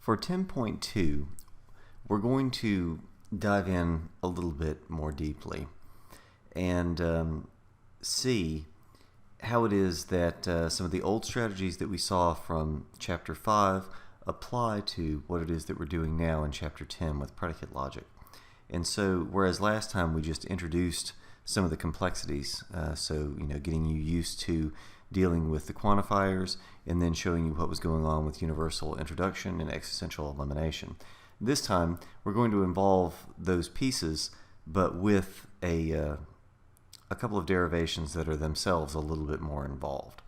For 10.2, we're going to dive in a little bit more deeply and see how it is that some of the old strategies that we saw from Chapter 5 apply to what it is that we're doing now in Chapter 10 with predicate logic. And so, whereas last time we just introduced some of the complexities, getting you used to dealing with the quantifiers and then showing you what was going on with universal introduction and existential elimination. This time, we're going to involve those pieces, but with a couple of derivations that are themselves a little bit more involved.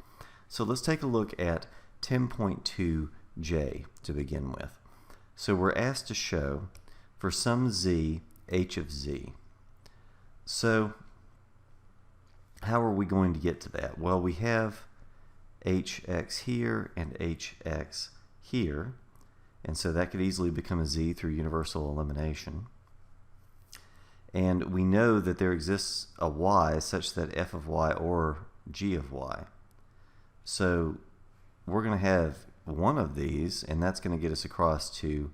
So let's take a look at 10.2J to begin with. So we're asked to show for some z, h of z. So how are we going to get to that? Well, we have hx here and hx here, and so that could easily become a z through universal elimination. And we know that there exists a y such that f of y or g of y. So we're going to have one of these, and that's going to get us across to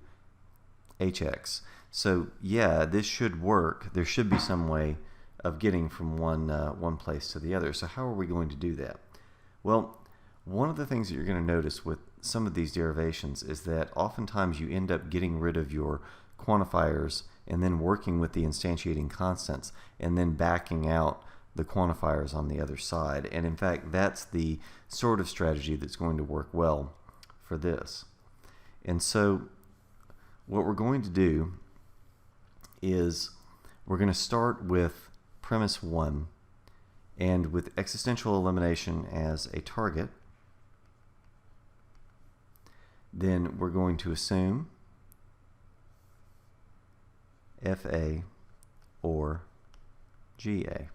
hx. So yeah, this should work. There should be some way of getting from one place to the other. So how are we going to do that? Well, one of the things that you're going to notice with some of these derivations is that oftentimes you end up getting rid of your quantifiers and then working with the instantiating constants and then backing out the quantifiers on the other side. And in fact, that's the sort of strategy that's going to work well for this. And so what we're going to do is we're going to start with premise 1, and with existential elimination as a target, then we're going to assume FA or GA.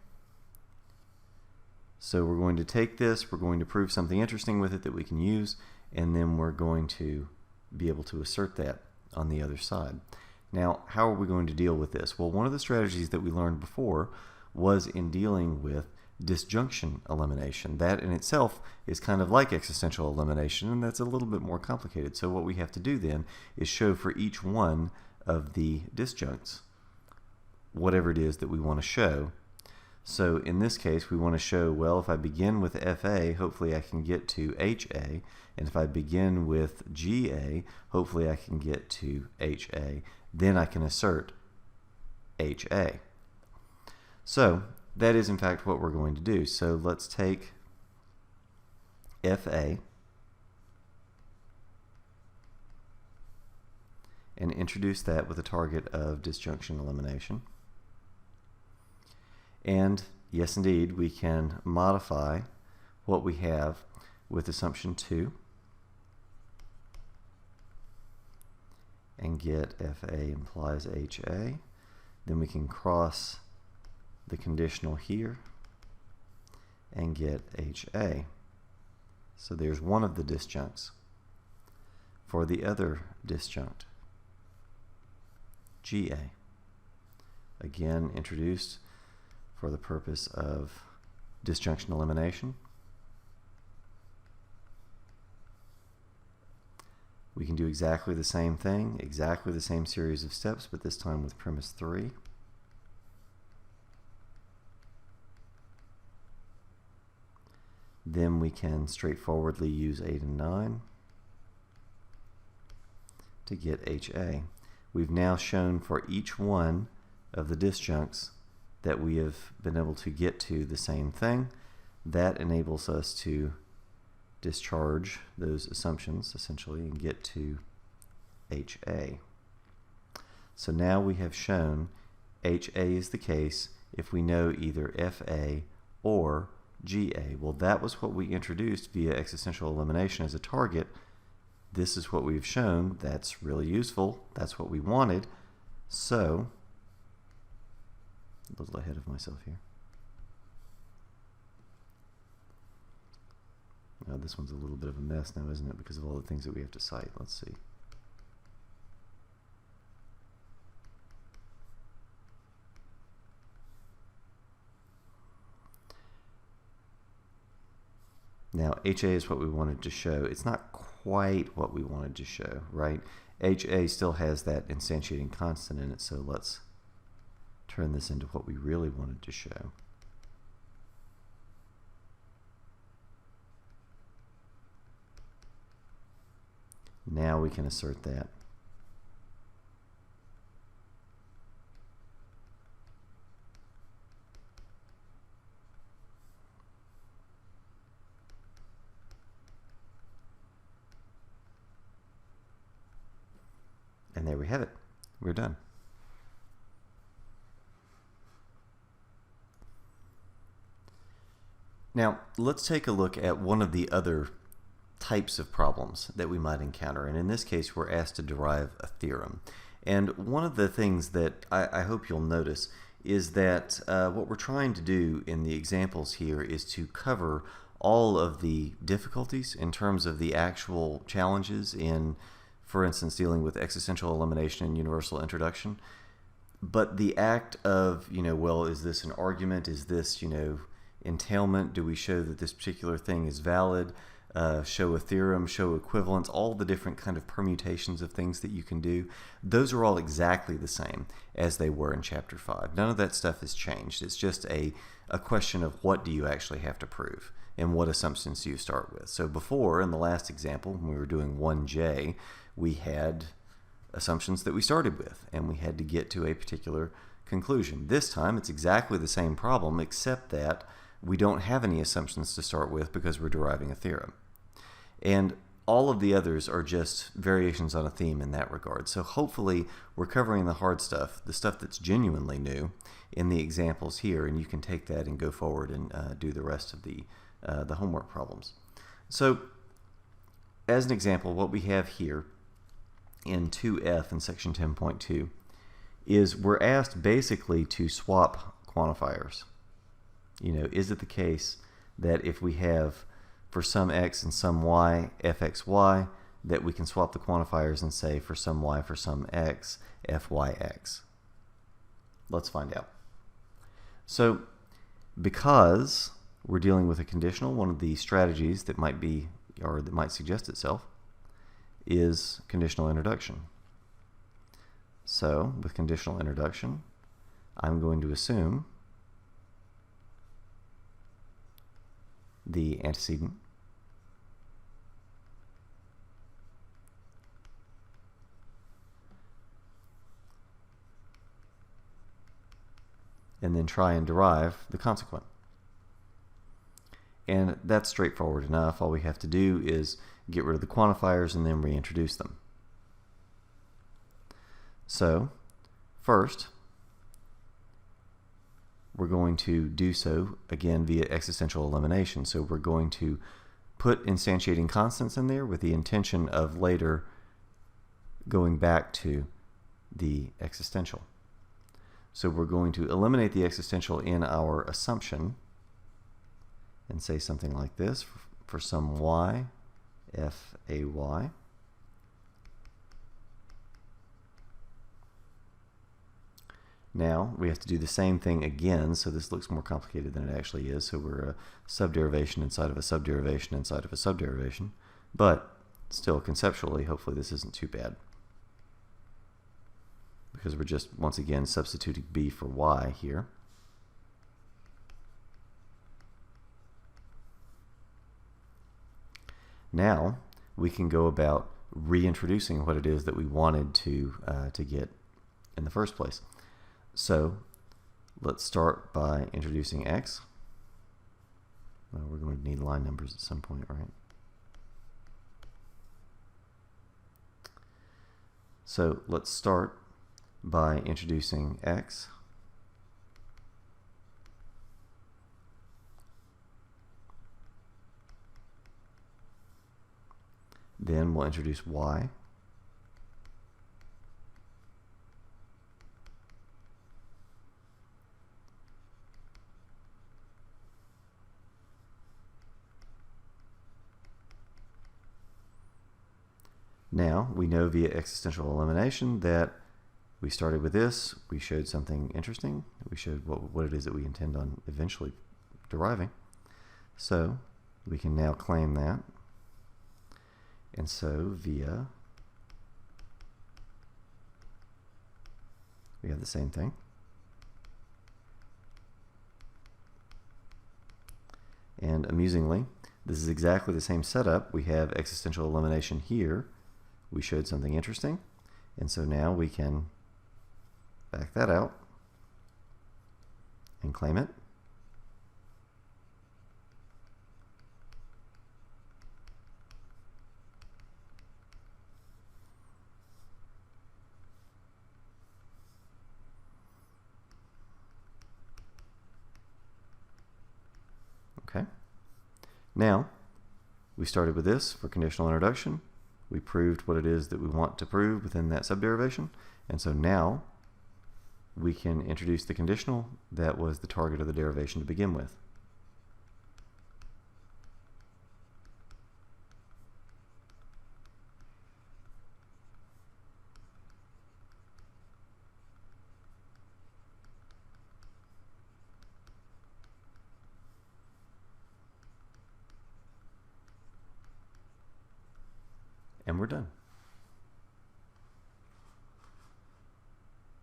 So we're going to take this, we're going to prove something interesting with it that we can use, and then we're going to be able to assert that on the other side. Now, how are we going to deal with this? Well, one of the strategies that we learned before was in dealing with disjunction elimination. That in itself is kind of like existential elimination, and that's a little bit more complicated. So what we have to do then is show for each one of the disjuncts whatever it is that we want to show. So in this case, we want to show, well, if I begin with FA, hopefully I can get to HA, and if I begin with GA, hopefully I can get to HA. Then I can assert HA. So that is in fact what we're going to do. So let's take FA and introduce that with a target of disjunction elimination. And yes, indeed, we can modify what we have with assumption 2 and get FA implies HA. Then we can cross the conditional here and get HA. So there's one of the disjuncts. For the other disjunct, GA, again introduced for the purpose of disjunction elimination. We can do exactly the same thing, exactly the same series of steps, but this time with premise 3. Then we can straightforwardly use 8 and 9 to get HA. We've now shown for each one of the disjuncts that we have been able to get to the same thing. That enables us to discharge those assumptions essentially and get to HA. So now we have shown HA is the case if we know either FA or GA. Well, that was what we introduced via existential elimination as a target. This is what we've shown. That's really useful. That's what we wanted. So, a little ahead of myself here. Now this one's a little bit of a mess now, isn't it? Because of all the things that we have to cite. Let's see. Now, HA is what we wanted to show. It's not quite what we wanted to show, right? HA still has that instantiating constant in it, so let's turn this into what we really wanted to show. Now we can assert that. And there we have it. We're done. Now, let's take a look at one of the other types of problems that we might encounter. And in this case, we're asked to derive a theorem. And one of the things that I hope you'll notice is that what we're trying to do in the examples here is to cover all of the difficulties in terms of the actual challenges in, for instance, dealing with existential elimination and universal introduction. But the act of, well, is this an argument? Is this, entailment? Do we show that this particular thing is valid? Show a theorem, show equivalence, all the different kind of permutations of things that you can do. Those are all exactly the same as they were in Chapter 5. None of that stuff has changed. It's just a question of what do you actually have to prove and what assumptions do you start with. So before, in the last example, when we were doing 1J, we had assumptions that we started with, and we had to get to a particular conclusion. This time, it's exactly the same problem, except that we don't have any assumptions to start with because we're deriving a theorem. And all of the others are just variations on a theme in that regard. So hopefully we're covering the hard stuff, the stuff that's genuinely new, in the examples here, and you can take that and go forward and do the rest of the homework problems. So as an example, what we have here in 2F in section 10.2 is we're asked basically to swap quantifiers. Is it the case that if we have for some x and some y, fxy, that we can swap the quantifiers and say for some y, for some x, fyx? Let's find out. So because we're dealing with a conditional, one of the strategies that might be, or that might suggest itself, is conditional introduction. So with conditional introduction, I'm going to assume the antecedent, and then try and derive the consequent. And that's straightforward enough. All we have to do is get rid of the quantifiers and then reintroduce them. So first, we're going to do so again via existential elimination. So we're going to put instantiating constants in there with the intention of later going back to the existential. So we're going to eliminate the existential in our assumption and say something like this: for some y, fay. Now we have to do the same thing again, so this looks more complicated than it actually is. So we're a subderivation inside of a subderivation inside of a subderivation, but still conceptually, hopefully this isn't too bad, because we're just once again substituting b for y here. Now we can go about reintroducing what it is that we wanted to get in the first place. So let's start by introducing x. Well, we're going to need line numbers at some point, right? So let's start by introducing x. Then we'll introduce y. Now, we know via existential elimination that we started with this, we showed something interesting, we showed what it is that we intend on eventually deriving. So we can now claim that. And so via we have the same thing. And amusingly, this is exactly the same setup. We have existential elimination here. We showed something interesting, and so now we can back that out and claim it. Okay. Now, we started with this for conditional introduction. We proved what it is that we want to prove within that subderivation. And so now we can introduce the conditional that was the target of the derivation to begin with. And we're done.